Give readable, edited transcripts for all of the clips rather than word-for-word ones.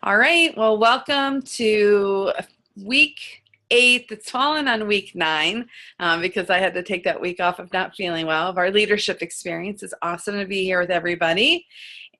All right. Well, welcome to week 8. It's fallen on week 9 because I had to take that week off of not feeling well. Of our leadership experience, it's awesome to be here with everybody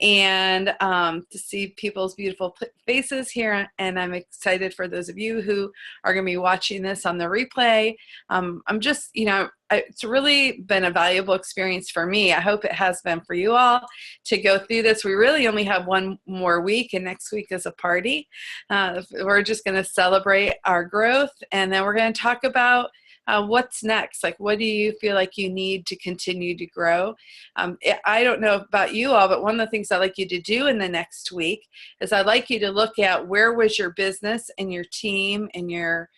and to see people's beautiful faces here. And I'm excited for those of you who are going to be watching this on the replay. I'm just, it's really been a valuable experience for me. I hope it has been for you all to go through this. We really only have one more week, and next week is a party. We're just going to celebrate our growth, and then we're going to talk about what's next. Like, what do you feel like you need to continue to grow? I don't know about you all, but one of the things I'd like you to do in the next week is I'd like you to look at where was your business and your team and your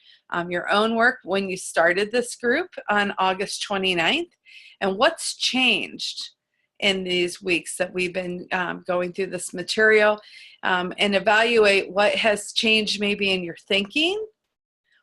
own work when you started this group on August 29th, and what's changed in these weeks that we've been going through this material, and evaluate what has changed maybe in your thinking,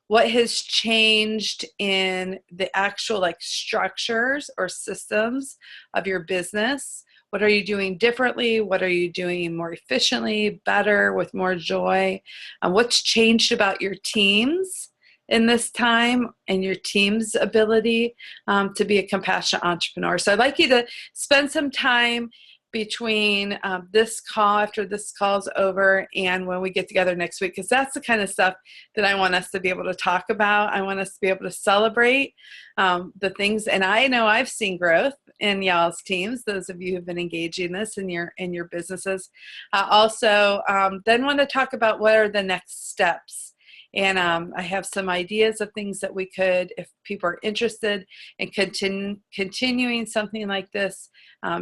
what has changed in the actual structures or systems of your business. What are you doing differently? What are you doing more efficiently, better, with more joy? What's changed about your teams in this time and your team's ability to be a compassionate entrepreneur? So I'd like you to spend some time between this call, after this call's over, and when we get together next week, because that's the kind of stuff that I want us to be able to talk about. I want us to be able to celebrate the things, and I know I've seen growth in y'all's teams, those of you who've been engaging this in your businesses. Also, then want to talk about what are the next steps. And I have some ideas of things that we could, if people are interested in continuing something like this,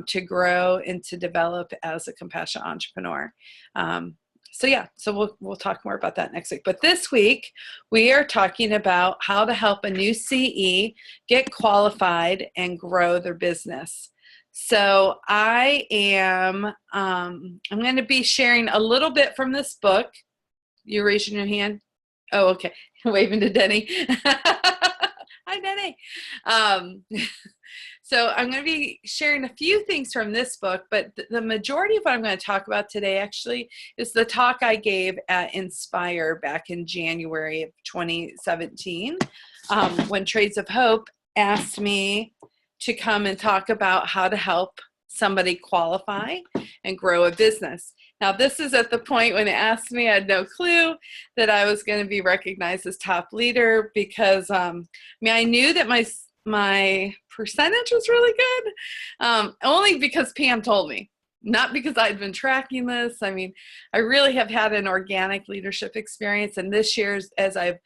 to grow and to develop as a compassionate entrepreneur. So we'll talk more about that next week. But this week, we are talking about how to help a new CE get qualified and grow their business. So I'm going to be sharing a little bit from this book. You raising your hand? Oh, okay. Waving to Denny. Hi, Denny. So I'm going to be sharing a few things from this book, but the majority of what I'm going to talk about today actually is the talk I gave at Inspire back in January of 2017, when Trades of Hope asked me to come and talk about how to help somebody qualify and grow a business. Now, this is at the point when it asked me, I had no clue that I was going to be recognized as top leader, because I knew that my percentage was really good, only because Pam told me, not because I'd been tracking this. I really have had an organic leadership experience, and this year, as I've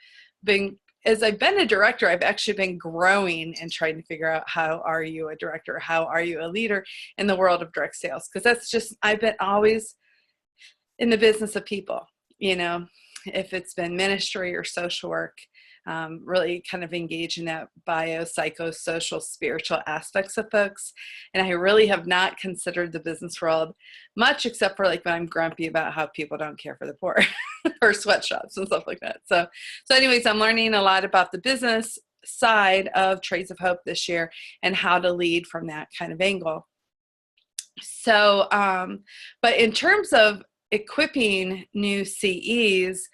been a director, I've actually been growing and trying to figure out, how are you a director? How are you a leader in the world of direct sales? Because that's just, I've been always in the business of people, if it's been ministry or social work, really kind of engage in that psychosocial, spiritual aspects of folks. And I really have not considered the business world much, except for when I'm grumpy about how people don't care for the poor or sweatshops and stuff like that. So anyways, I'm learning a lot about the business side of Trades of Hope this year and how to lead from that kind of angle. So, but in terms of equipping new CEs,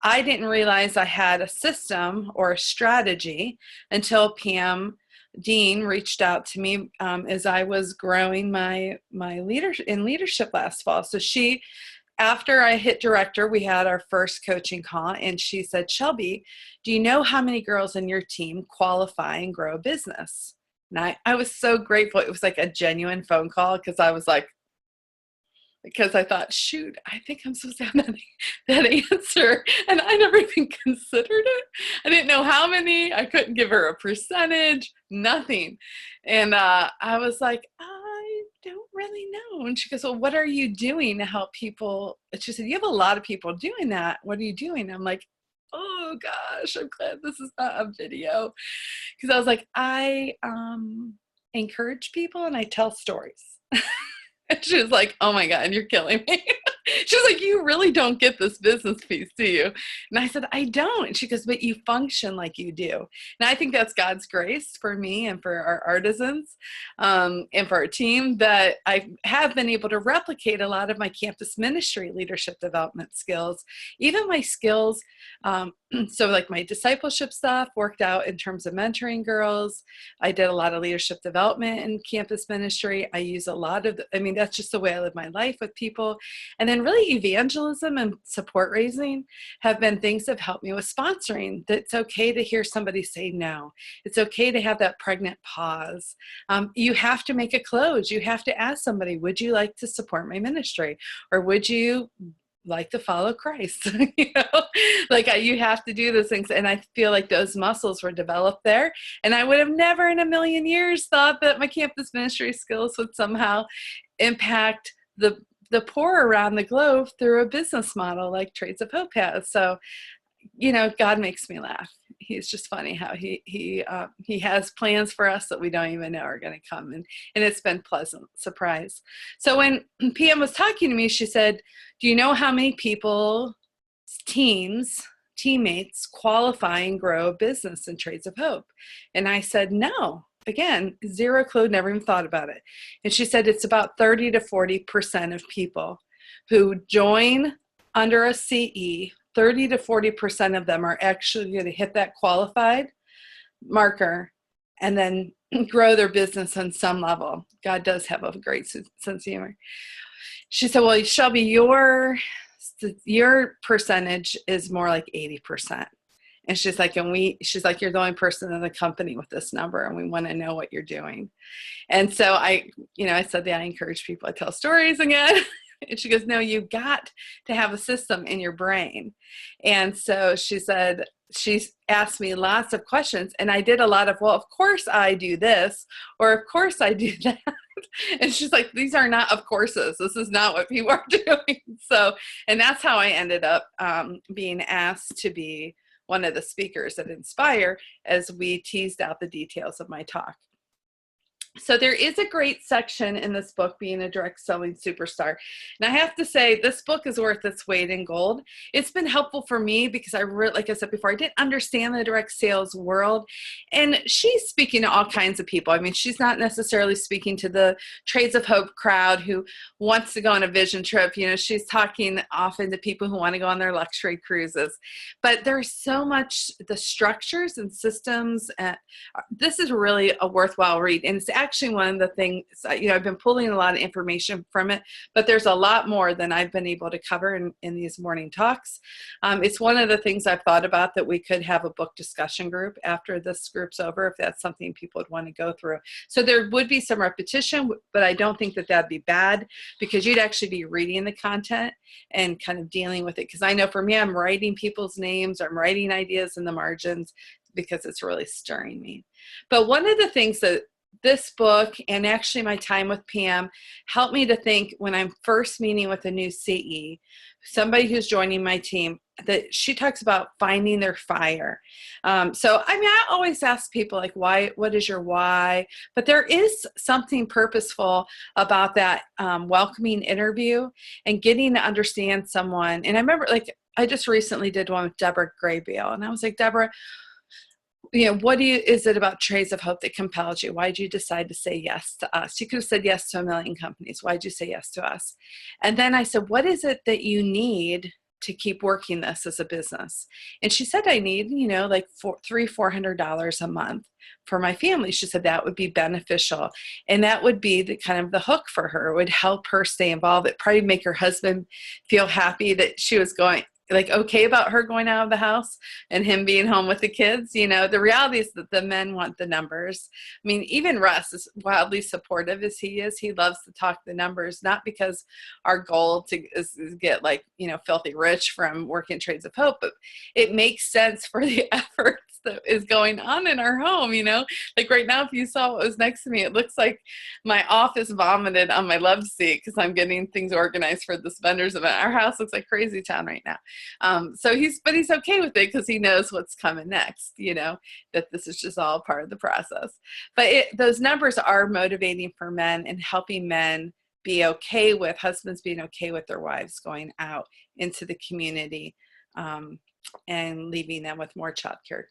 I didn't realize I had a system or a strategy until Pam Dean reached out to me as I was growing my leadership last fall. So after I hit director, we had our first coaching call, and she said, "Shelby, do you know how many girls in your team qualify and grow a business?" And I was so grateful. It was like a genuine phone call, because I thought, shoot, I think I'm supposed to have that answer. And I never even considered it. I didn't know how many. I couldn't give her a percentage, nothing. And I was like, I don't really know. And she goes, well, what are you doing to help people? And she said, you have a lot of people doing that. What are you doing? I'm like, oh gosh, I'm glad this is not a video. Because I was like, I encourage people and I tell stories. And she was like, oh my God, you're killing me. She was like, you really don't get this business piece, do you? And I said, I don't. And she goes, but you function like you do. And I think that's God's grace for me and for our artisans, and for our team, that I have been able to replicate a lot of my campus ministry leadership development skills, even my skills. So like my discipleship stuff worked out in terms of mentoring girls. I did a lot of leadership development in campus ministry. I use a lot of, that's just the way I live my life with people. And then really evangelism and support raising have been things that have helped me with sponsoring. That it's okay to hear somebody say no. It's okay to have that pregnant pause. You have to make a close. You have to ask somebody, would you like to support my ministry? Or would you like to follow Christ? You have to do those things. And I feel like those muscles were developed there. And I would have never in a million years thought that my campus ministry skills would somehow impact the poor around the globe through a business model like Trades of Hope has. So, God makes me laugh. He's just funny how he has plans for us that we don't even know are going to come. And it's been pleasant surprise. So when PM was talking to me, she said, do you know how many people, teammates qualify and grow a business in Trades of Hope? And I said, no. Again, zero clue, never even thought about it. And she said it's about 30 to 40% of people who join under a CE. 30 to 40% of them are actually going to hit that qualified marker and then grow their business on some level. God does have a great sense of humor. She said, well, Shelby, your percentage is more like 80%. And she's like, you're the only person in the company with this number, and we want to know what you're doing. And so I said that I encourage people to tell stories again. And she goes, no, you've got to have a system in your brain. And so she said, she asked me lots of questions, and I did a lot of, well, of course I do this, or of course I do that. And she's like, these are not of courses. This is not what people are doing. So, and that's how I ended up being asked to be one of the speakers at Inspire as we teased out the details of my talk. So there is a great section in this book, Being a Direct Selling Superstar. And I have to say, this book is worth its weight in gold. It's been helpful for me because like I said before, I didn't understand the direct sales world. And she's speaking to all kinds of people. She's not necessarily speaking to the Trades of Hope crowd who wants to go on a vision trip. She's talking often to people who want to go on their luxury cruises. But there's so much, the structures and systems. This is really a worthwhile read. And it's actually one of the things, I've been pulling a lot of information from it, but there's a lot more than I've been able to cover in these morning talks. It's one of the things I've thought about, that we could have a book discussion group after this group's over, if that's something people would want to go through. So there would be some repetition, but I don't think that that'd be bad, because you'd actually be reading the content and kind of dealing with it. Because I know for me, I'm writing people's names, I'm writing ideas in the margins because it's really stirring me. But one of the things that this book, and actually my time with PM, helped me to think when I'm first meeting with a new CE, somebody who's joining my team, that she talks about finding their fire. I always ask people, like, why, what is your why? But there is something purposeful about that welcoming interview and getting to understand someone. And I remember, I just recently did one with Deborah Graybill, and I was like, Deborah, what is it about Trades of Hope that compelled you? Why did you decide to say yes to us? You could have said yes to a million companies. Why did you say yes to us? And then I said, what is it that you need to keep working this as a business? And she said, I need, $400 a month for my family. She said that would be beneficial. And that would be the kind of the hook for her. It would help her stay involved. It'd probably make her husband feel happy that she was okay about her going out of the house and him being home with the kids. The reality is that the men want the numbers. Even Russ, is wildly supportive as he is, he loves to talk the numbers, not because our goal is get filthy rich from working Trades of Hope, but it makes sense for the efforts that is going on in our home. Right now, if you saw what was next to me, it looks like my office vomited on my love seat because I'm getting things organized for this vendors event. Our house looks like crazy town right now. But he's okay with it because he knows what's coming next, that this is just all part of the process. But those numbers are motivating for men and helping men be okay with, husbands being okay with their wives going out into the community and leaving them with more childcare.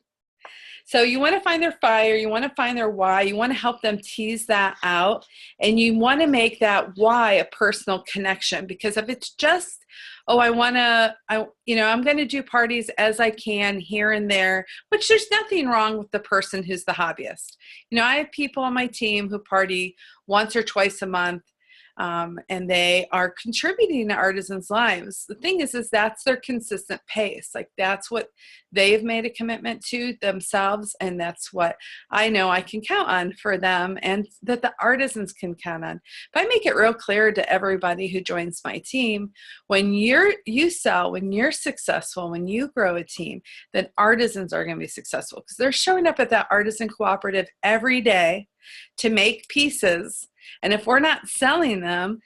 So you want to find their fire, you want to find their why, you want to help them tease that out, and you want to make that why a personal connection. Because if it's just, oh, I'm going to do parties as I can here and there, which there's nothing wrong with the person who's the hobbyist. I have people on my team who party once or twice a month. And they are contributing to artisans' lives. The thing is that's their consistent pace. Like that's what they've made a commitment to themselves, and that's what I know I can count on for them, and that the artisans can count on. If I make it real clear to everybody who joins my team, when you sell, when you're successful, when you grow a team, then artisans are going to be successful because they're showing up at that artisan cooperative every day to make pieces. And if we're not selling them,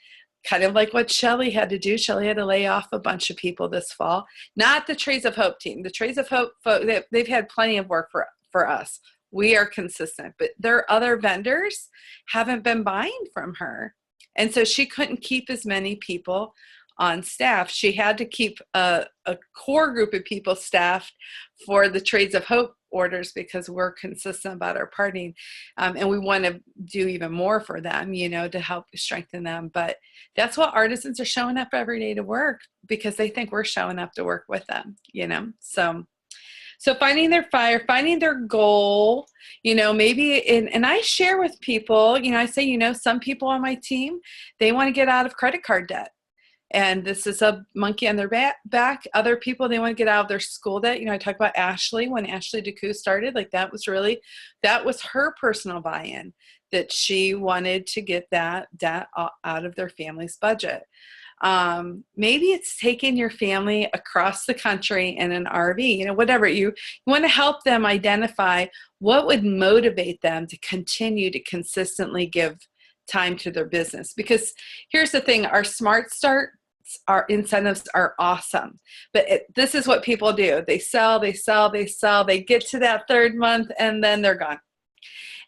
kind of like what Shelley had to do, Shelley had to lay off a bunch of people this fall. Not the Trays of Hope team. The Trays of Hope, they've had plenty of work for us. We are consistent, but their other vendors haven't been buying from her. And so she couldn't keep as many people on staff. She had to keep a core group of people staffed for the Trades of Hope orders because we're consistent about our partying. And we want to do even more for them, to help strengthen them. But that's what artisans are showing up every day to work because they think we're showing up to work with them, So finding their fire, finding their goal, maybe, and I share with people, I say, some people on my team, they want to get out of credit card debt. And this is a monkey on their back. Other people, they want to get out of their school debt. I talk about Ashley. When Ashley DeCoux started, that was her personal buy-in, that she wanted to get that debt out of their family's budget. Maybe it's taking your family across the country in an RV, whatever. You want to help them identify what would motivate them to continue to consistently give time to their business. Because here's the thing, our Smart Start, our incentives are awesome, but this is what people do. They sell, they get to that third month and then they're gone.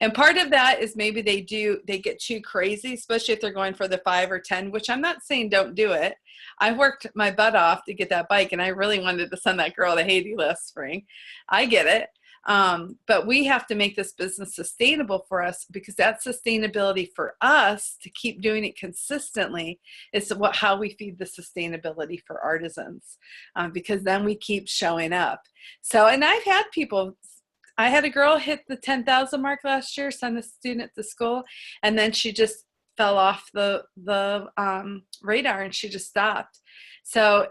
And part of that is maybe they get too crazy, especially if they're going for the 5 or 10, which I'm not saying don't do it. I worked my butt off to get that bike, and I really wanted to send that girl to Haiti last spring. I get it. But we have to make this business sustainable for us, because that sustainability for us to keep doing it consistently is how we feed the sustainability for artisans, because then we keep showing up. So, and I've had people, I had a girl hit the 10,000 mark last year, send a student to school, and then she just fell off the radar and she just stopped. So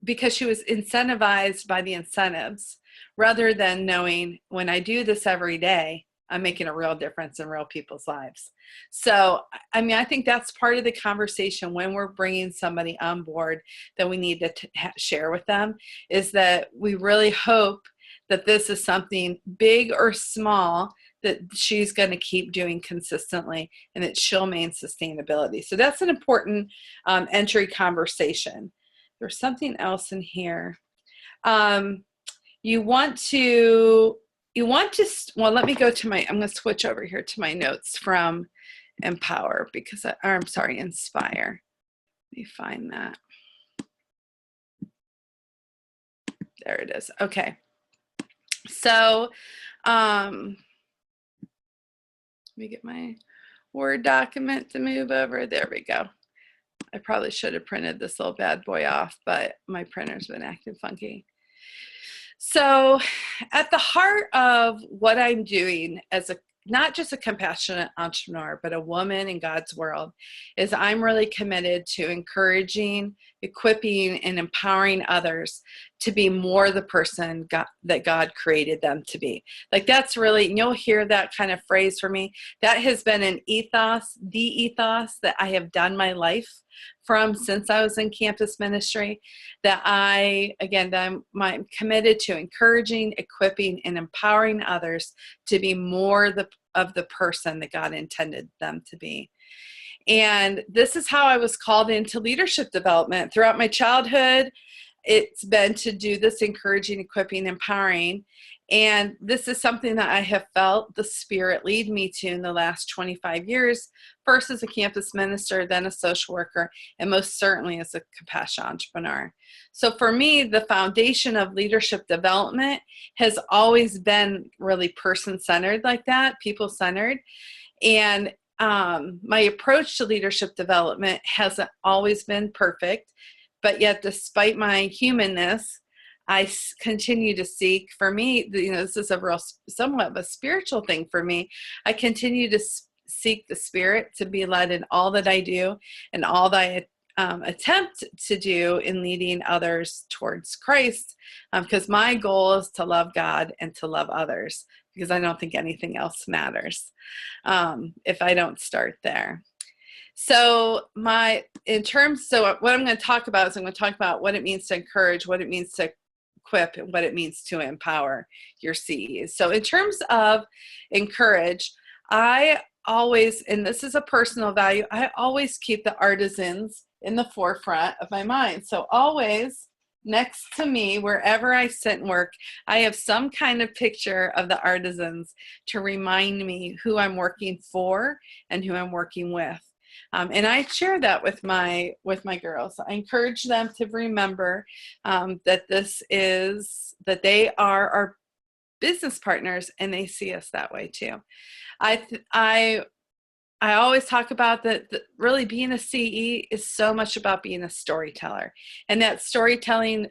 because she was incentivized by the incentives, rather than knowing, when I do this every day, I'm making a real difference in real people's lives. So, I think that's part of the conversation when we're bringing somebody on board that we need to share with them, is that we really hope that this is something big or small that she's going to keep doing consistently, and that she'll maintain sustainability. So that's an important entry conversation. There's something else in here. You want to, well, let me go to I'm going to switch over here to my notes from Empower, because Inspire. Let me find that. There it is. Okay. So, let me get my Word document to move over. There we go. I probably should have printed this little bad boy off, but my printer's been acting funky. So at the heart of what I'm doing as not just a compassionate entrepreneur, but a woman in God's world, is I'm really committed to encouraging, equipping, and empowering others to be more the person that God created them to be. That's really, and you'll hear that kind of phrase from me. That has been an ethos, the ethos that I have done my life from since I was in campus ministry, that I'm committed to encouraging, equipping, and empowering others to be more of the person that God intended them to be. And this is how I was called into leadership development throughout my childhood. it's been to do this encouraging, equipping, empowering. And this is something that I have felt the Spirit lead me to in the last 25 years, first as a campus minister, then a social worker, and most certainly as a compassion entrepreneur. So for me, the foundation of leadership development has always been really person-centered like that, people-centered. And my approach to leadership development hasn't always been perfect, but yet despite my humanness, I continue to seek. For me, this is a real, somewhat of a spiritual thing for me. I continue to seek the Spirit to be led in all that I do and all that I attempt to do in leading others towards Christ, because my goal is to love God and to love others, because I don't think anything else matters if I don't start there. So what I'm going to talk about is I'm going to talk about what it means to encourage, what it means to equip, and what it means to empower your CEs. So in terms of encourage, I always, and this is a personal value, I always keep the artisans in the forefront of my mind. So always next to me, wherever I sit and work, I have some kind of picture of the artisans to remind me who I'm working for and who I'm working with. And I share that with my girls. I encourage them to remember that they are our business partners, and they see us that way too. I always talk about that really being a CE is so much about being a storyteller, and that storytelling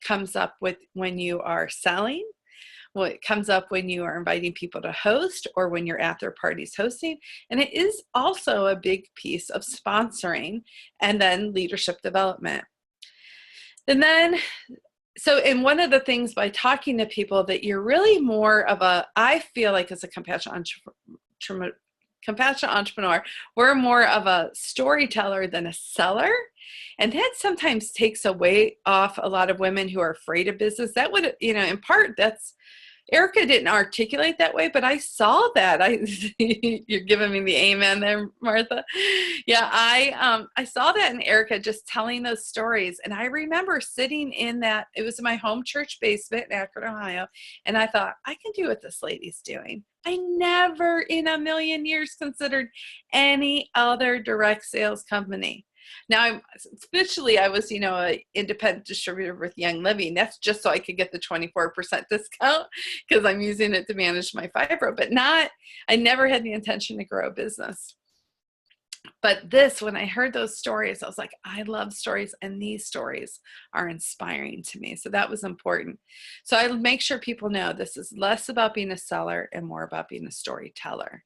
comes up with when you are selling. Well, it comes up when you are inviting people to host or when you're at their parties hosting. And it is also a big piece of sponsoring and then leadership development. And then, and one of the things by talking to people that you're really more of I feel like as a compassion entrepreneur, we're more of a storyteller than a seller. And that sometimes takes away off a lot of women who are afraid of business. That would, in part, Erica didn't articulate that way, but I saw that. You're giving me the amen there, Martha. Yeah, I saw that in Erica just telling those stories. And I remember sitting in that, it was in my home church basement in Akron, Ohio. And I thought, I can do what this lady's doing. I never in a million years considered any other direct sales company. Now, officially, I was, an independent distributor with Young Living. That's just so I could get the 24% discount because I'm using it to manage my fibro, but I never had the intention to grow a business. But when I heard those stories, I was like, I love stories, and these stories are inspiring to me. So that was important. So I make sure people know this is less about being a seller and more about being a storyteller.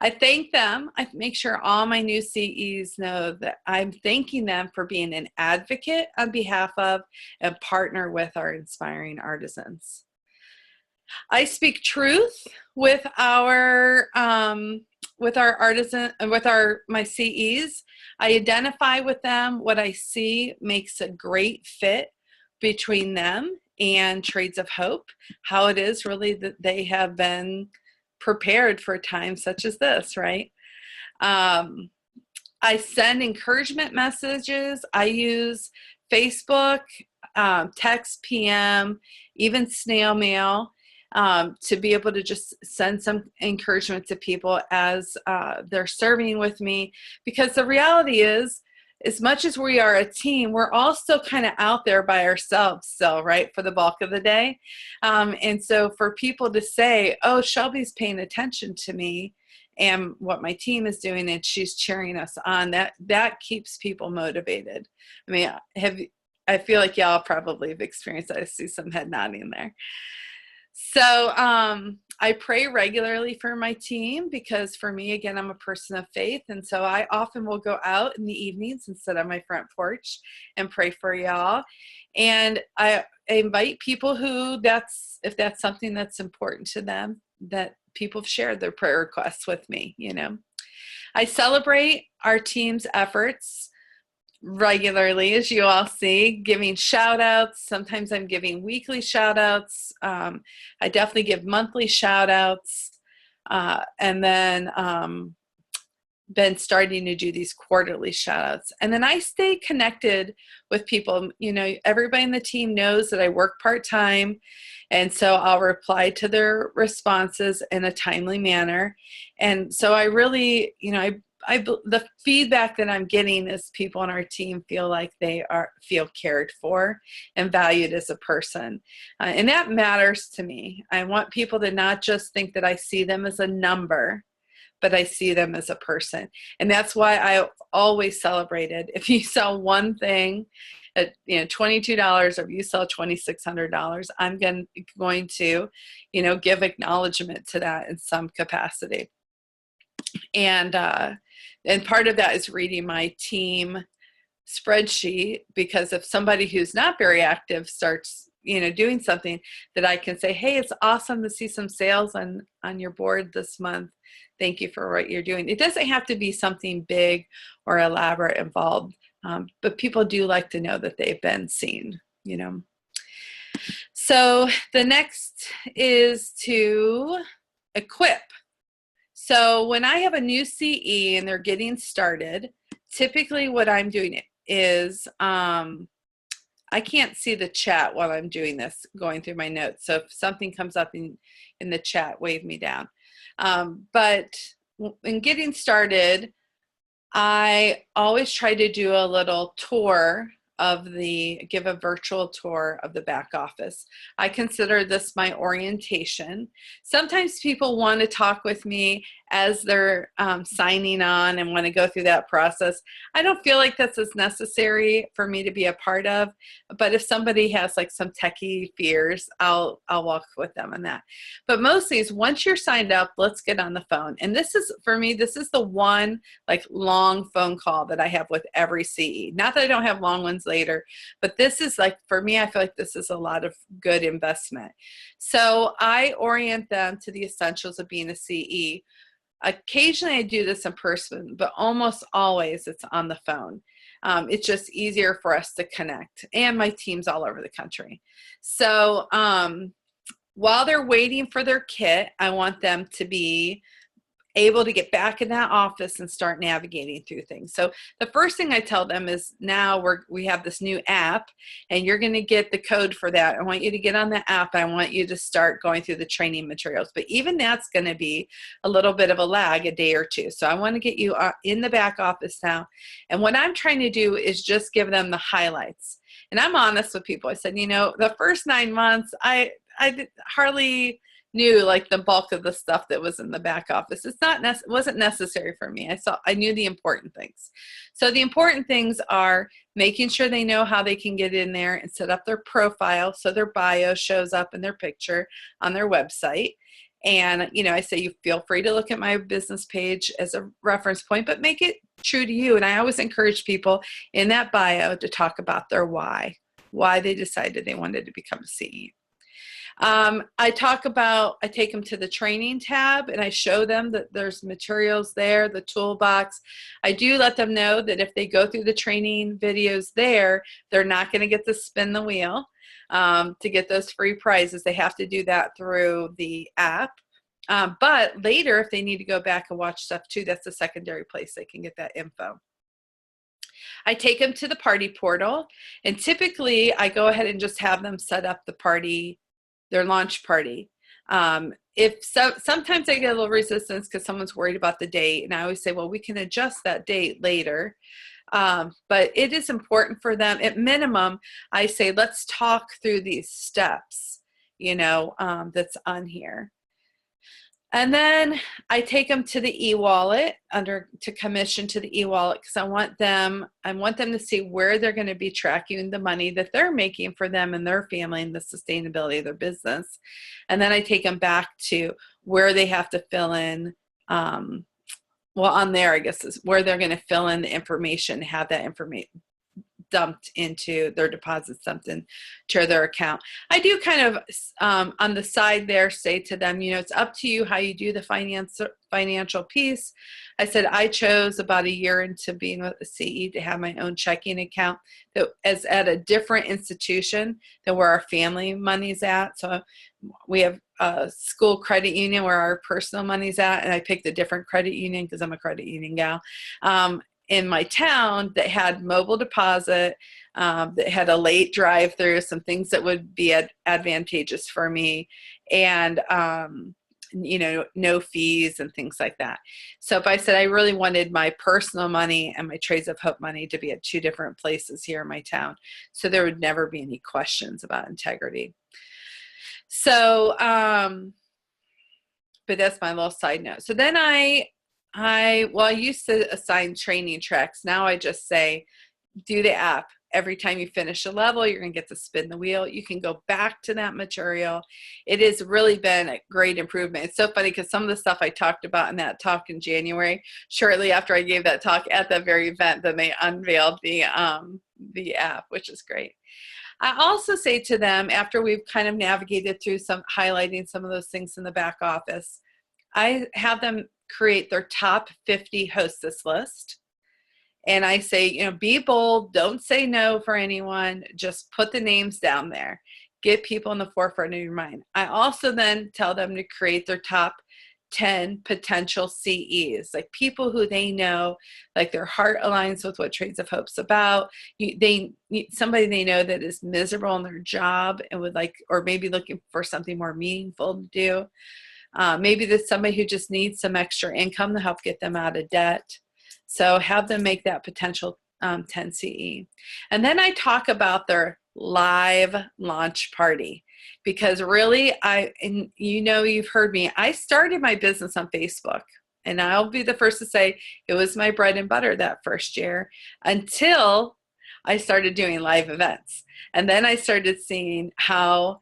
I thank them. I make sure all my new CEs know that I'm thanking them for being an advocate on behalf of and partner with our inspiring artisans. I speak truth with my CEs. I identify with them. What I see makes a great fit between them and Trades of Hope, how it is really that they have been prepared for times such as this, right? I send encouragement messages. I use Facebook, text, PM, even snail mail to be able to just send some encouragement to people as they're serving with me. Because the reality is, as much as we are a team, we're all still kind of out there by ourselves still, right, for the bulk of the day. And so for people to say, oh, Shelby's paying attention to me and what my team is doing, and she's cheering us on, that keeps people motivated. I mean, I feel like y'all probably have experienced that. I see some head nodding there. So I pray regularly for my team because for me, again, I'm a person of faith. And so I often will go out in the evenings and sit on my front porch and pray for y'all. And I invite people if that's something that's important to them, that people have shared their prayer requests with me, I celebrate our team's efforts regularly, as you all see, giving shout outs. Sometimes I'm giving weekly shout outs. I definitely give monthly shout outs. And then been starting to do these quarterly shout outs. And then I stay connected with people. You know, everybody in the team knows that I work part-time. And so I'll reply to their responses in a timely manner. And so I really, you know, the feedback that I'm getting is people on our team feel like they feel cared for and valued as a person. And that matters to me. I want people to not just think that I see them as a number, but I see them as a person. And that's why I always celebrated. If you sell one thing at $22, or if you sell $2,600, I'm going to give acknowledgement to that in some capacity. And part of that is reading my team spreadsheet, because if somebody who's not very active starts doing something, that I can say, hey, it's awesome to see some sales on your board this month. Thank you for what you're doing. It doesn't have to be something big or elaborate involved, but people do like to know that they've been seen, So the next is to equip. So when I have a new CE and they're getting started, typically what I'm doing is, I can't see the chat while I'm doing this, going through my notes. So if something comes up in the chat, wave me down. But in getting started, I always try to do a little tour give a virtual tour of the back office. I consider this my orientation. Sometimes people want to talk with me as they're signing on and want to go through that process. I don't feel like this is necessary for me to be a part of, but if somebody has like some techie fears, I'll walk with them on that. But mostly is once you're signed up, let's get on the phone. And this is, for me, this is the one like long phone call that I have with every CE. Not that I don't have long ones later, but this is like, for me, I feel like this is a lot of good investment. So I orient them to the essentials of being a CE. Occasionally I do this in person, but almost always it's on the phone. It's just easier for us to connect, and my team's all over the country. So while they're waiting for their kit, I want them to be able to get back in that office and start navigating through things. So the first thing I tell them is, now we have this new app and you're going to get the code for that. I want you to get on the app. I want you to start going through the training materials. But even that's going to be a little bit of a lag, a day or two. So I want to get you in the back office now. And what I'm trying to do is just give them the highlights. And I'm honest with people. I said, the first 9 months, I hardly knew like the bulk of the stuff that was in the back office. It wasn't necessary for me. I knew the important things. So the important things are making sure they know how they can get in there and set up their profile so their bio shows up in their picture on their website. And I say, you feel free to look at my business page as a reference point, but make it true to you. And I always encourage people in that bio to talk about their why they decided they wanted to become a CE. I take them to the training tab and I show them that there's materials there, the toolbox. I do let them know that if they go through the training videos there, they're not going to get to spin the wheel to get those free prizes. They have to do that through the app. But later, if they need to go back and watch stuff too, that's a secondary place they can get that info. I take them to the party portal, and typically I go ahead and just have them set up the party, their launch party. Sometimes I get a little resistance because someone's worried about the date, and I always say, well, we can adjust that date later. But it is important for them. At minimum, I say, let's talk through these steps, that's on here. And then I take them to the e-wallet to commission to the e-wallet, because I want them to see where they're going to be tracking the money that they're making for them and their family and the sustainability of their business. And then I take them back to where they have to fill in, on there, I guess, is where they're going to fill in the information, have that information dumped into their deposits, dumped into their account. I do kind of on the side there say to them, it's up to you how you do the financial piece. I said I chose about a year into being with a CE to have my own checking account that is at a different institution than where our family money's at. So we have school credit union where our personal money's at, and I picked a different credit union because I'm a credit union gal, in my town that had mobile deposit, that had a late drive-through, some things that would be advantageous for me, and no fees and things like that. So if I said I really wanted my personal money and my Trades of Hope money to be at 2 different places here in my town, so there would never be any questions about integrity. So, but that's my little side note. So then I used to assign training tracks. Now I just say, do the app. Every time you finish a level, you're going to get to spin the wheel. You can go back to that material. It has really been a great improvement. It's so funny because some of the stuff I talked about in that talk in January, shortly after I gave that talk at that very event, then they unveiled the app, which is great. I also say to them, after we've kind of navigated through highlighting some of those things in the back office, I have them create their top 50 hostess list. And I say, be bold, don't say no for anyone, just put the names down there. Get people in the forefront of your mind. I also then tell them to create their top 10 potential CEs, like people who they know, like their heart aligns with what Trades of Hope's about. Somebody they know that is miserable in their job and would like, or maybe looking for something more meaningful to do. Maybe there's somebody who just needs some extra income to help get them out of debt. So have them make that potential 10 CE. And then I talk about their live launch party, because really, you've heard me, I started my business on Facebook, and I'll be the first to say it was my bread and butter that first year until I started doing live events. And then I started seeing how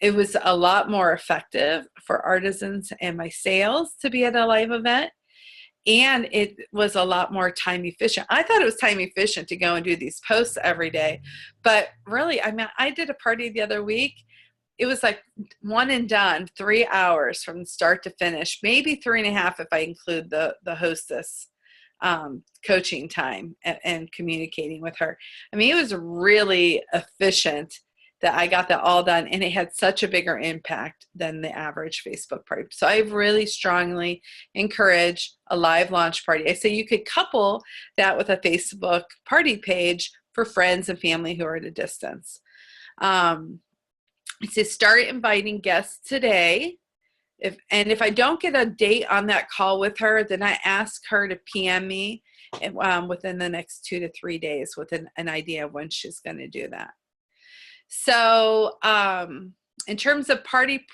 it was a lot more effective for artisans and my sales to be at a live event. And it was a lot more time efficient. I thought it was time efficient to go and do these posts every day. But really, I did a party the other week. It was like one and done, 3 hours from start to finish, maybe 3.5 if I include the hostess coaching time and communicating with her. It was really efficient that I got that all done, and it had such a bigger impact than the average Facebook party. So I really strongly encourage a live launch party. I say you could couple that with a Facebook party page for friends and family who are at a distance. I say start inviting guests today. If I don't get a date on that call with her, then I ask her to PM me within the next 2 to 3 days with an idea of when she's going to do that. So in terms of party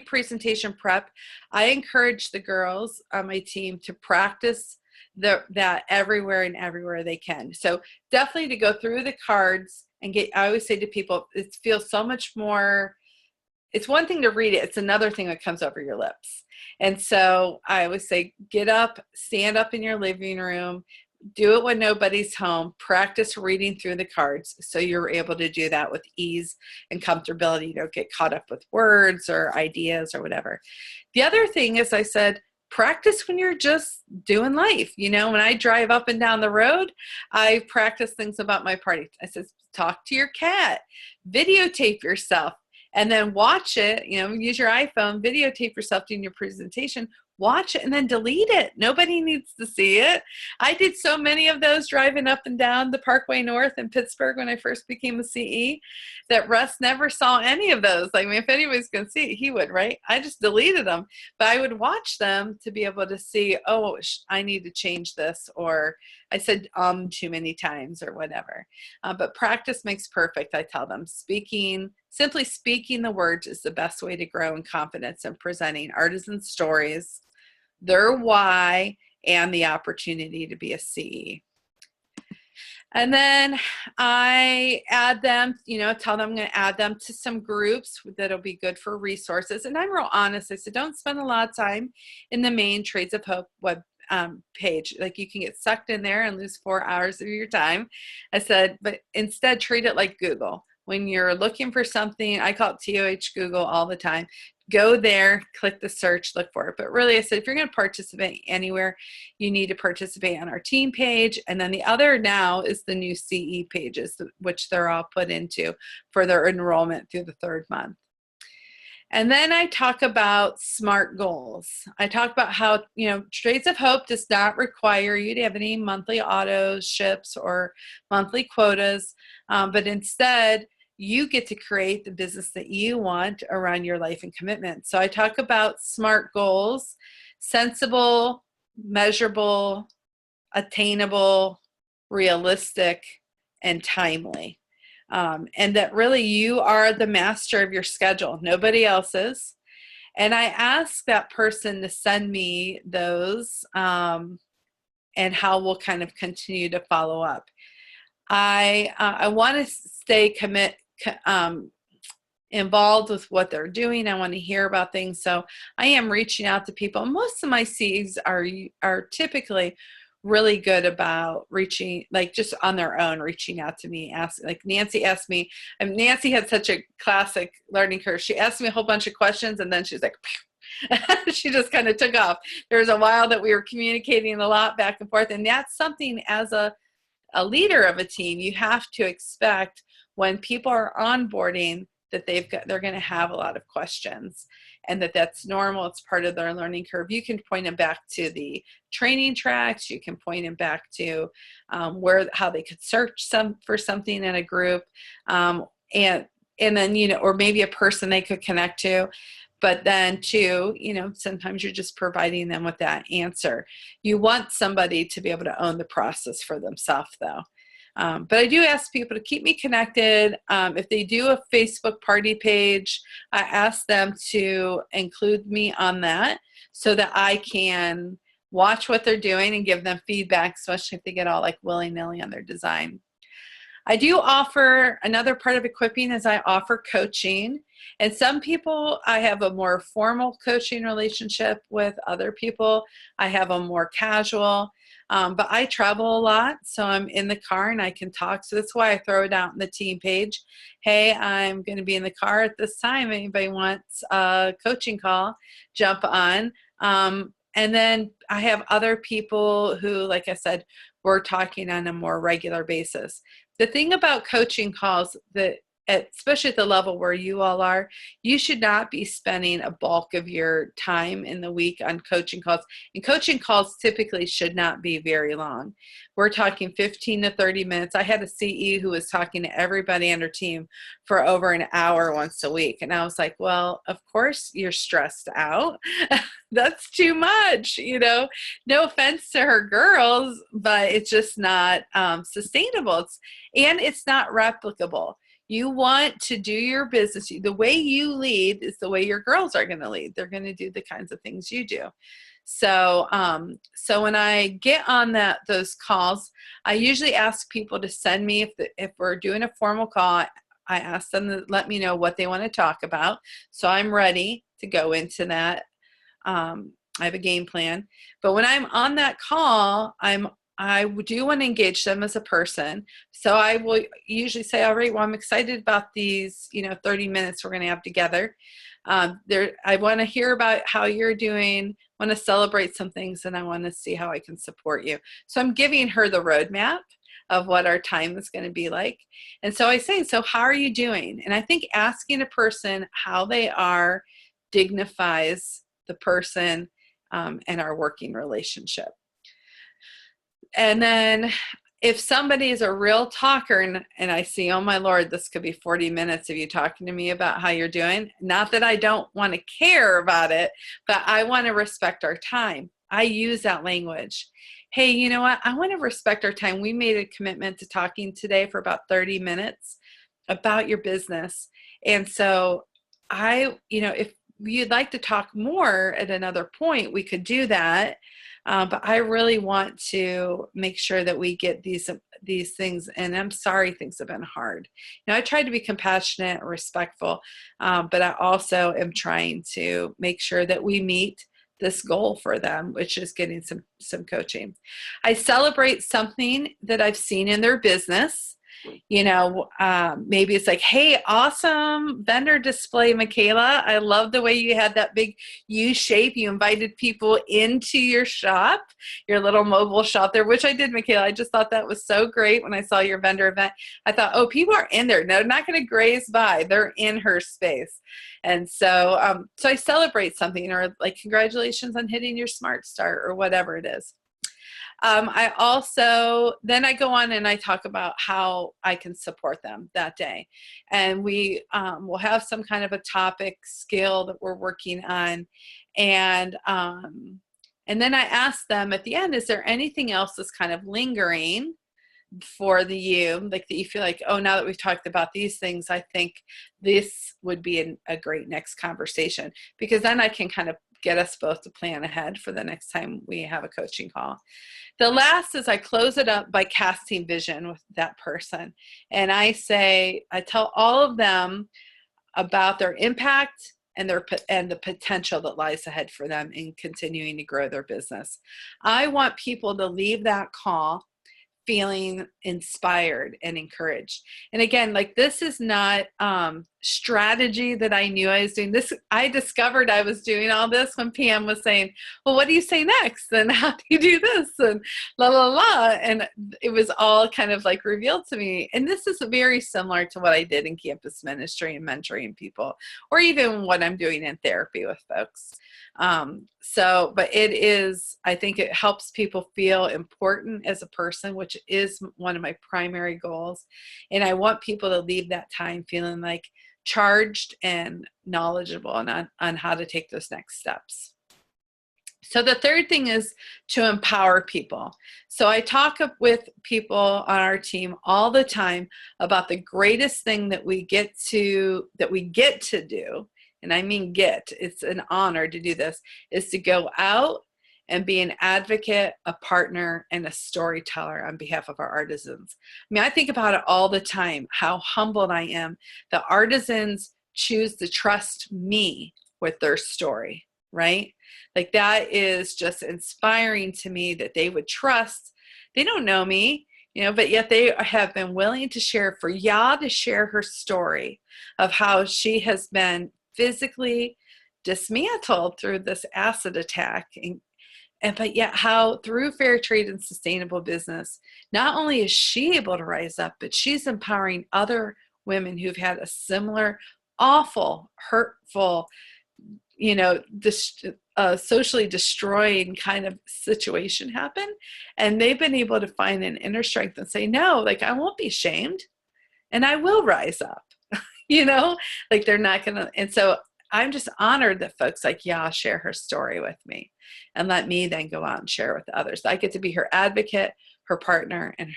presentation prep, I encourage the girls on my team to practice that everywhere they can. So definitely to go through the cards and I always say to people, it feels so much more, it's one thing to read it, it's another thing that comes over your lips. And so I always say, get up, stand up in your living room, do it when nobody's home, practice reading through the cards so you're able to do that with ease and comfortability. You don't get caught up with words or ideas or whatever. The other thing is I said, practice when you're just doing life. When I drive up and down the road, I practice things about my party. I said, talk to your cat, videotape yourself, and then watch it, use your iPhone, videotape yourself doing your presentation, watch it, and then delete it. Nobody needs to see it. I did so many of those driving up and down the Parkway North in Pittsburgh when I first became a CE that Russ never saw any of those. If anybody's going to see it, he would, right? I just deleted them. But I would watch them to be able to see, oh, I need to change this, or I said too many times or whatever. But practice makes perfect, I tell them. Simply speaking the words is the best way to grow in confidence in presenting artisan stories, their why, and the opportunity to be a CE. And then I add them, tell them I'm going to add them to some groups that'll be good for resources. And I'm real honest. I said, don't spend a lot of time in the main Trades of Hope web page. You can get sucked in there and lose 4 hours of your time. I said, but instead treat it like Google. When you're looking for something, I call it TOH Google all the time. Go there, click the search, look for it. But really, I said, if you're going to participate anywhere, you need to participate on our team page. And then the other now is the new CE pages, which they're all put into for their enrollment through the 3rd month. And then I talk about SMART goals. I talk about how, Trades of Hope does not require you to have any monthly auto ships or monthly quotas, but instead you get to create the business that you want around your life and commitment. So I talk about SMART goals: sensible, measurable, attainable, realistic, and timely. And that really you are the master of your schedule, nobody else is. And I ask that person to send me those, and how we'll kind of continue to follow up. I want to stay involved with what they're doing. I want to hear about things. So I am reaching out to people. Most of my Cs are typically really good about reaching, like just on their own, reaching out to me. Like Nancy asked me, and Nancy had such a classic learning curve. She asked me a whole bunch of questions and then she's like, she just kind of took off. There was a while that we were communicating a lot back and forth. And that's something as a leader of a team, you have to expect when people are onboarding that they're going to have a lot of questions, and that's normal. It's part of their learning curve. You can point them back to the training tracks. You can point them back to how they could search for something in a group, and then or maybe a person they could connect to. But then too, sometimes you're just providing them with that answer. You want somebody to be able to own the process for themselves, though. But I do ask people to keep me connected. If they do a Facebook party page, I ask them to include me on that so that I can watch what they're doing and give them feedback, especially if they get all like willy-nilly on their design. I do offer, another part of equipping is I offer coaching. And some people, I have a more formal coaching relationship with. Other people, I have a more casual. But I travel a lot, so I'm in the car and I can talk. So that's why I throw it out in the team page. Hey, I'm going to be in the car at this time. Anybody wants a coaching call, jump on. And then I have other people who, like I said, we're talking on a more regular basis. The thing about coaching calls, especially at the level where you all are, you should not be spending a bulk of your time in the week on coaching calls. And coaching calls typically should not be very long. We're talking 15 to 30 minutes. I had a CE who was talking to everybody on her team for over an hour once a week. And I was like, well, of course you're stressed out. That's too much, no offense to her girls, but it's just not sustainable. It's not replicable. You want to do your business. The way you lead is the way your girls are going to lead. They're going to do the kinds of things you do. So, so when I get on those calls, I usually ask people to send me, if we're doing a formal call, I ask them to let me know what they want to talk about. So I'm ready to go into that. I have a game plan. But when I'm on that call, I do want to engage them as a person. So I will usually say, all right, well, I'm excited about these, 30 minutes we're going to have together. I want to hear about how you're doing, want to celebrate some things, and I want to see how I can support you. So I'm giving her the roadmap of what our time is going to be like. And so I say, so how are you doing? And I think asking a person how they are dignifies the person and our working relationship. And then if somebody is a real talker and I see, oh my Lord, this could be 40 minutes of you talking to me about how you're doing. Not that I don't want to care about it, but I want to respect our time. I use that language. Hey, you know what? I want to respect our time. We made a commitment to talking today for about 30 minutes about your business. And so if you'd like to talk more at another point, we could do that. But I really want to make sure that we get these things. And I'm sorry things have been hard. I tried to be compassionate and respectful, but I also am trying to make sure that we meet this goal for them, which is getting some coaching. I celebrate something that I've seen in their business. Maybe it's like, hey, awesome vendor display, Michaela. I love the way you had that big U shape. You invited people into your shop, your little mobile shop there, which I did, Michaela. I just thought that was so great when I saw your vendor event. I thought, oh, people are in there. No, they're not going to graze by. They're in her space. And so, so I celebrate something, or like, congratulations on hitting your Smart Start or whatever it is. Then I go on and I talk about how I can support them that day. And we will have some kind of a topic skill that we're working on. And then I ask them at the end, is there anything else that's kind of lingering for you, like that you feel like, oh, now that we've talked about these things, I think this would be a great next conversation, because then I can kind of get us both to plan ahead for the next time we have a coaching call. The last is I close it up by casting vision with that person. And I tell all of them about their impact and the potential that lies ahead for them in continuing to grow their business. I want people to leave that call feeling inspired and encouraged. And again, like, this is not strategy that I knew I was doing. This, I discovered I was doing all this when PM was saying, well, what do you say next? And how do you do this? And la, la, la. And it was all kind of like revealed to me. And this is very similar to what I did in campus ministry and mentoring people, or even what I'm doing in therapy with folks. But it is, I think it helps people feel important as a person, which is one of my primary goals. And I want people to leave that time feeling like charged and knowledgeable on how to take those next steps. So the third thing is to empower people. So I talk with people on our team all the time about the greatest thing that we get to do. And I mean it's an honor to do this, is to go out and be an advocate, a partner, and a storyteller on behalf of our artisans. I mean, I think about it all the time, how humbled I am that artisans choose to trust me with their story, right? Like, that is just inspiring to me that they would trust. They don't know me, but yet they have been willing to share, for Ya to share her story of how she has been physically dismantled through this acid attack, but yet how through fair trade and sustainable business, not only is she able to rise up, but she's empowering other women who've had a similar awful, hurtful, socially destroying kind of situation happen. And they've been able to find an inner strength and say, no, like, I won't be shamed and I will rise up. Like, they're not going to. And so I'm just honored that folks like Ya share her story with me and let me then go out and share with others. I get to be her advocate, her partner, and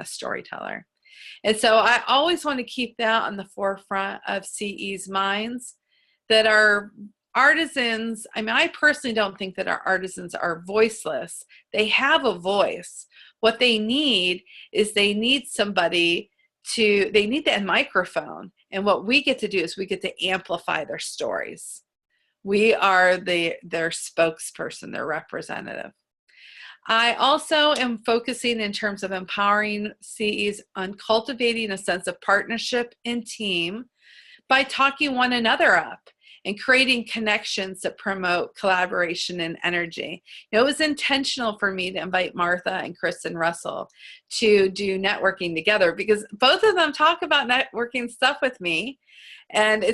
a storyteller. And so I always want to keep that on the forefront of CE's minds, that our artisans, I mean, I personally don't think that our artisans are voiceless. They have a voice. What they need is they need that microphone. And what we get to do is we get to amplify their stories. We are their spokesperson, their representative. I also am focusing in terms of empowering CEs on cultivating a sense of partnership and team by talking one another up and creating connections that promote collaboration and energy. It was intentional for me to invite Martha and Chris and Russell to do networking together, because both of them talk about networking stuff with me. And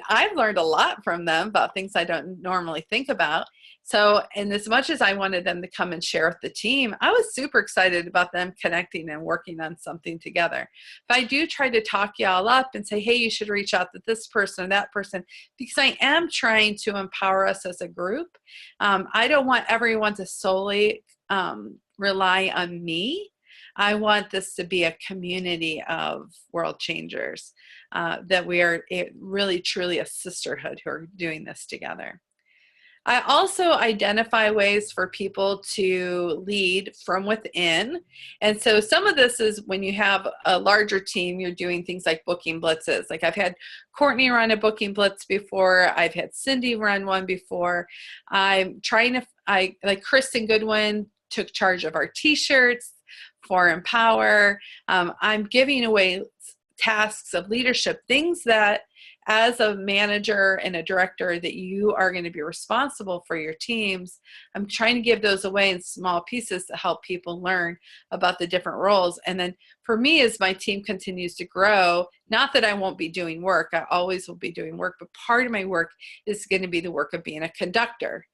I've learned a lot from them about things I don't normally think about. So, and as much as I wanted them to come and share with the team, I was super excited about them connecting and working on something together. But I do try to talk y'all up and say, hey, you should reach out to this person or that person, because I am trying to empower us as a group. I don't want everyone to solely rely on me. I want this to be a community of world changers, that we are really, truly a sisterhood who are doing this together. I also identify ways for people to lead from within. And so some of this is when you have a larger team, you're doing things like booking blitzes. Like, I've had Courtney run a booking blitz before. I've had Cindy run one before. Like Kristen Goodwin took charge of our t-shirts for Empower. I'm giving away tasks of leadership, things that as a manager and a director that you are going to be responsible for your teams. I'm trying to give those away in small pieces to help people learn about the different roles. And then for me, as my team continues to grow, not that I won't be doing work, I always will be doing work, but part of my work is going to be the work of being a conductor.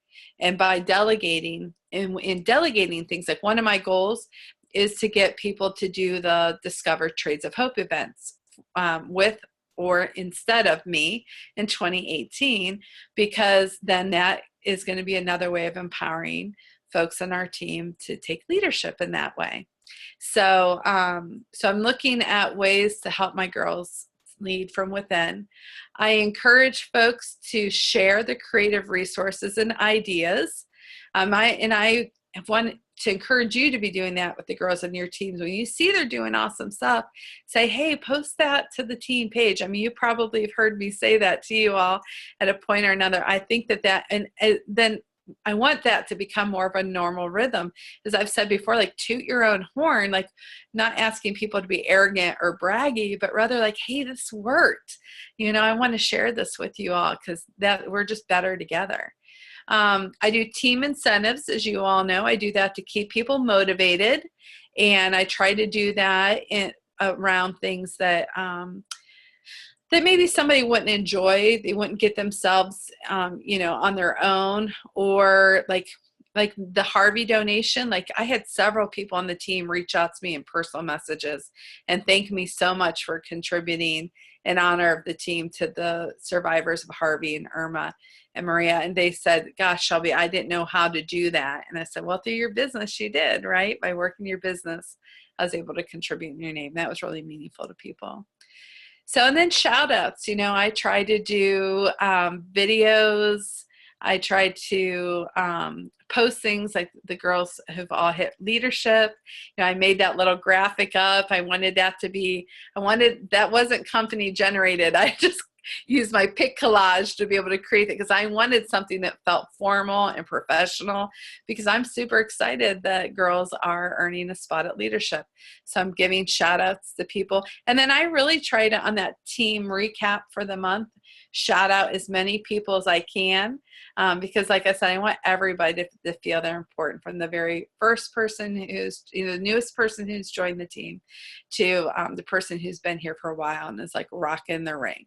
And by delegating, in delegating things, like one of my goals is to get people to do the Discover Trades of Hope events with or instead of me in 2018, because then that is going to be another way of empowering folks on our team to take leadership in that way. So, so I'm looking at ways to help my girls lead from within. I encourage folks to share the creative resources and ideas. I have wanted to encourage you to be doing that with the girls on your teams. When you see they're doing awesome stuff, say, hey, post that to the team page. I mean, you probably have heard me say that to you all at a point or another. I think that, and then I want that to become more of a normal rhythm. As I've said before, like toot your own horn, like not asking people to be arrogant or braggy, but rather like, hey, this worked. You know, I want to share this with you all because that we're just better together. I do team incentives, as you all know. I do that to keep people motivated, and I try to do that around things that that maybe somebody wouldn't enjoy. They wouldn't get themselves, you know, on their own, or like the Harvey donation. Like I had several people on the team reach out to me in personal messages and thank me so much for contributing in honor of the team to the survivors of Harvey and Irma and Maria. And they said, gosh, Shelby, I didn't know how to do that. And I said, well, through your business, you did, right? By working your business, I was able to contribute in your name. That was really meaningful to people. So, and then shout outs, you know, I try to do videos. I try to post things like the girls who've all hit leadership. You know, I made that little graphic up. I wanted that to be, that wasn't company generated. I just used my pic collage to be able to create it because I wanted something that felt formal and professional, because I'm super excited that girls are earning a spot at leadership. So I'm giving shout outs to people. And then I really try to, on that team recap for the month, shout out as many people as I can, because like I said, I want everybody to feel they're important, from the very first person who's, you know, the newest person who's joined the team to the person who's been here for a while and is like rocking their rank.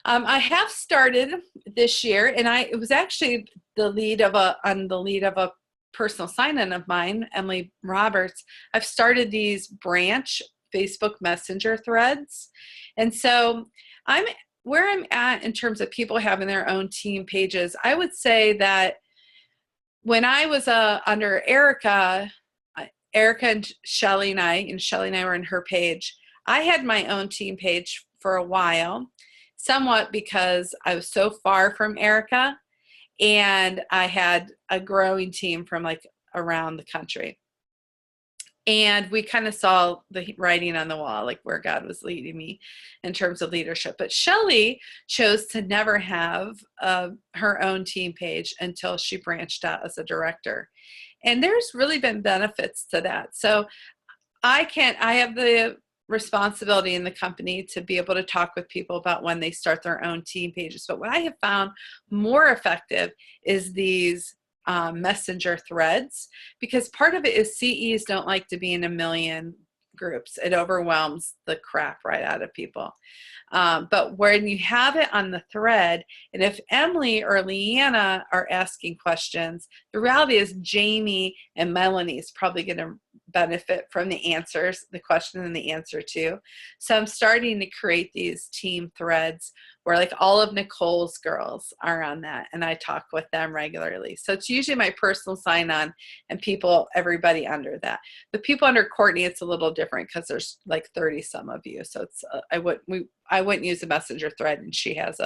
I have started this year, and it was actually the lead of a personal sign-in of mine, Emily Roberts. I've started these branch Facebook Messenger threads, and so where I'm at in terms of people having their own team pages. I would say that when I was under Erica and Shelly and I were in her page, I had my own team page for a while. Somewhat because I was so far from Erica, and I had a growing team from like around the country. And we kind of saw the writing on the wall, like where God was leading me in terms of leadership. But Shelly chose to never have her own team page until she branched out as a director. And there's really been benefits to that. So I have the responsibility in the company to be able to talk with people about when they start their own team pages. But what I have found more effective is these messenger threads, because part of it is CEs don't like to be in a million groups. It overwhelms the crap right out of people. But when you have it on the thread, and if Emily or Leanna are asking questions, the reality is Jamie and Melanie is probably going to benefit from the answers, the question and the answer too. So I'm starting to create these team threads where like all of Nicole's girls are on that, and I talk with them regularly. So it's usually my personal sign-on and everybody under that. The people under Courtney, it's a little different because there's like 30 some of you. So it's I wouldn't use a messenger thread, and she has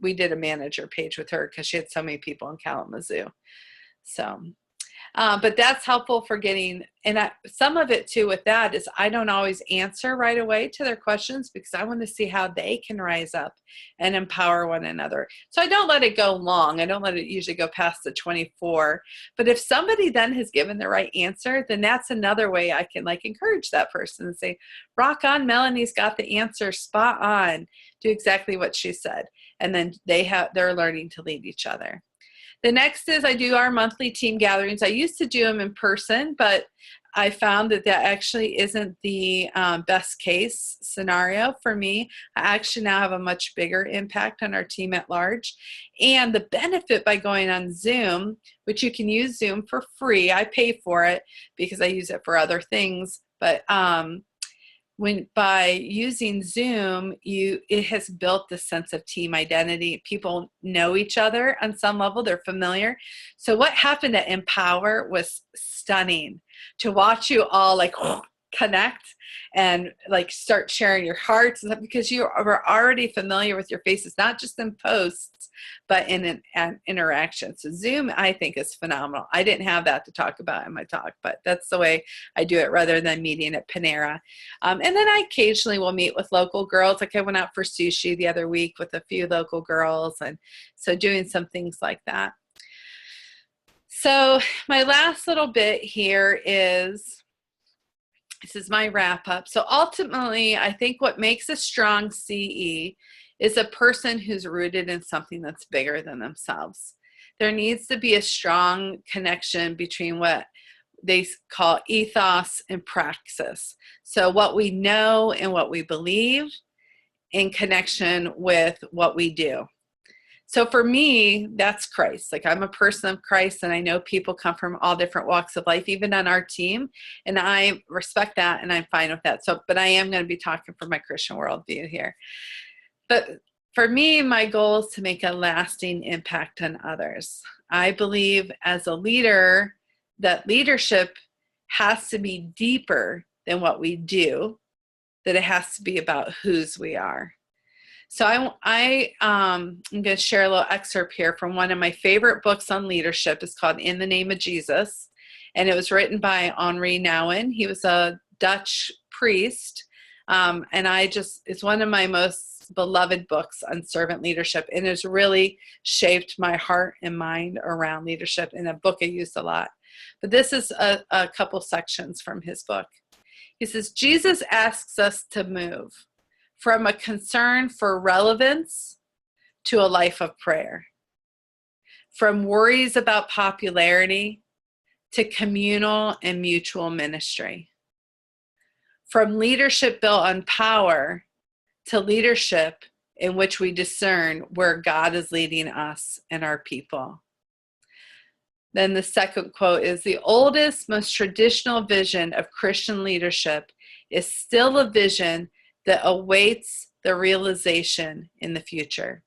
we did a manager page with her because she had so many people in Kalamazoo. So But that's helpful for getting, and some of it too with that is I don't always answer right away to their questions because I want to see how they can rise up and empower one another. So I don't let it go long. I don't let it usually go past the 24. But if somebody then has given the right answer, then that's another way I can like encourage that person and say, rock on, Melanie's got the answer, spot on, do exactly what she said. And then they're learning to lead each other. The next is I do our monthly team gatherings. I used to do them in person, but I found that actually isn't the best case scenario for me. I actually now have a much bigger impact on our team at large. And the benefit by going on Zoom, which you can use Zoom for free, I pay for it because I use it for other things, but by using Zoom, it has built this sense of team identity. People know each other on some level. They're familiar. So what happened at Empower was stunning. To watch you all like connect and like start sharing your hearts, because you were already familiar with your faces, not just in posts, but in an interaction. So Zoom, I think, is phenomenal. I didn't have that to talk about in my talk, but that's the way I do it rather than meeting at Panera. And then I occasionally will meet with local girls. Like I went out for sushi the other week with a few local girls. And so doing some things like that. So my last little bit here is, this is my wrap up. So ultimately, I think what makes a strong CE is a person who's rooted in something that's bigger than themselves. There needs to be a strong connection between what they call ethos and praxis. So what we know and what we believe in connection with what we do. So for me, that's Christ. Like I'm a person of Christ, and I know people come from all different walks of life, even on our team. And I respect that, and I'm fine with that. So, but I am going to be talking from my Christian worldview here. But for me, my goal is to make a lasting impact on others. I believe as a leader that leadership has to be deeper than what we do, that it has to be about whose we are. So I'm going to share a little excerpt here from one of my favorite books on leadership. It's called In the Name of Jesus, and it was written by Henri Nouwen. He was a Dutch priest, and it's one of my most beloved books on servant leadership, and it's really shaped my heart and mind around leadership, and a book I used a lot. But this is a couple sections from his book. He says, Jesus asks us to move from a concern for relevance to a life of prayer, from worries about popularity to communal and mutual ministry, from leadership built on power to leadership in which we discern where God is leading us and our people. Then the second quote is, the oldest, most traditional vision of Christian leadership is still a vision that awaits the realization in the future.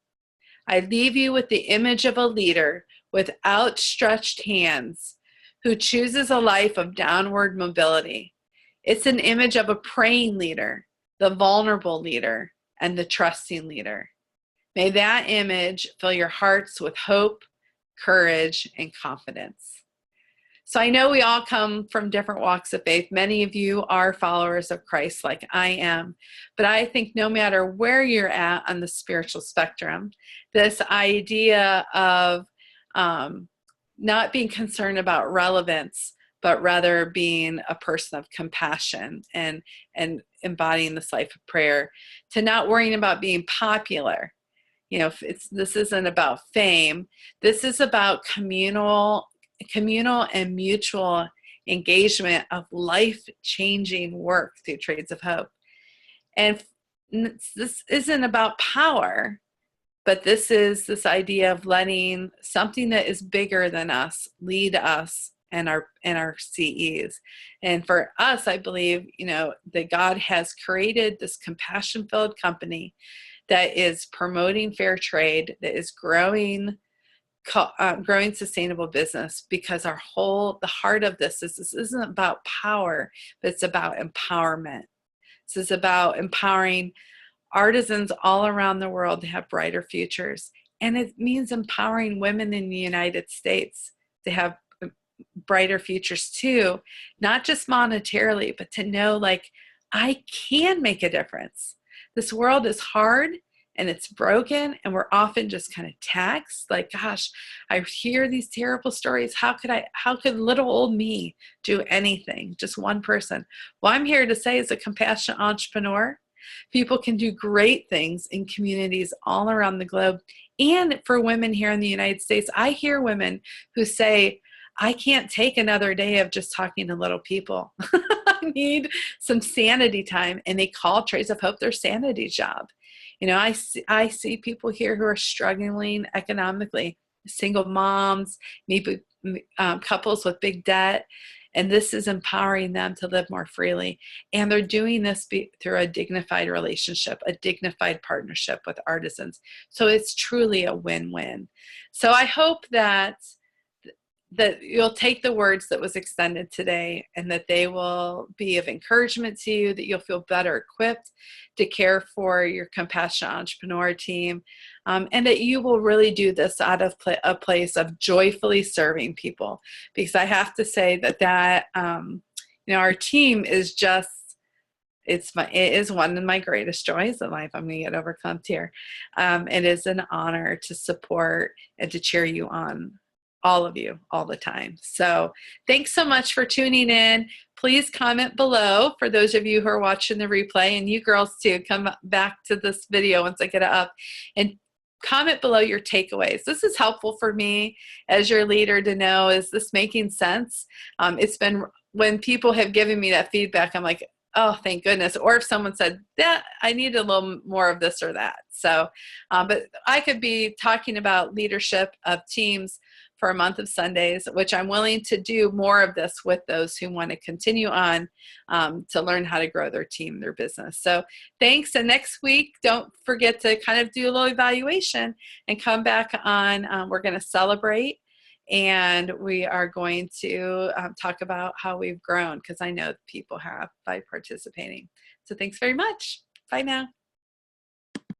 I leave you with the image of a leader with outstretched hands who chooses a life of downward mobility. It's an image of a praying leader, the vulnerable leader, and the trusting leader. May that image fill your hearts with hope, courage, and confidence. So I know we all come from different walks of faith. Many of you are followers of Christ like I am. But I think no matter where you're at on the spiritual spectrum, this idea of not being concerned about relevance, but rather being a person of compassion and embodying this life of prayer, to not worrying about being popular. You know, this isn't about fame. This is about communal and mutual engagement of life-changing work through Trades of Hope. And this isn't about power, but this is this idea of letting something that is bigger than us lead us and our CEs. And for us, I believe, that God has created this compassion-filled company that is promoting fair trade, that is growing sustainable business, because the heart of this isn't about power, but it's about empowerment. This is about empowering artisans all around the world to have brighter futures. And it means empowering women in the United States to have brighter futures too, not just monetarily, but to know like I can make a difference. This world is hard and it's broken, and we're often just kind of taxed like, gosh, I hear these terrible stories. How could little old me do anything? Just one person. Well, I'm here to say, as a compassionate entrepreneur, people can do great things in communities all around the globe. And for women here in the United States, I hear women who say, I can't take another day of just talking to little people. I need some sanity time. And they call Trays of Hope their sanity job. You know, I see people here who are struggling economically, single moms, maybe couples with big debt. And this is empowering them to live more freely. And they're doing this through a dignified relationship, a dignified partnership with artisans. So it's truly a win-win. So I hope that you'll take the words that was extended today, and that they will be of encouragement to you, that you'll feel better equipped to care for your compassionate entrepreneur team, and that you will really do this out of a place of joyfully serving people. Because I have to say that our team is just, it is one of my greatest joys in life. I'm going to get overcome here. It is an honor to support and to cheer you on, all of you, all the time. So thanks so much for tuning in. Please comment below for those of you who are watching the replay, and you girls too, come back to this video once I get it up and comment below your takeaways. This is helpful for me as your leader to know, is this making sense? It's been, when people have given me that feedback, I'm like, oh, thank goodness. Or if someone said, yeah, I need a little more of this or that. So, but I could be talking about leadership of teams for a month of Sundays, which I'm willing to do more of this with those who want to continue on to learn how to grow their team, their business. So thanks. And next week, don't forget to kind of do a little evaluation and come back on. We're going to celebrate, and we are going to talk about how we've grown, because I know people have by participating. So thanks very much. Bye now.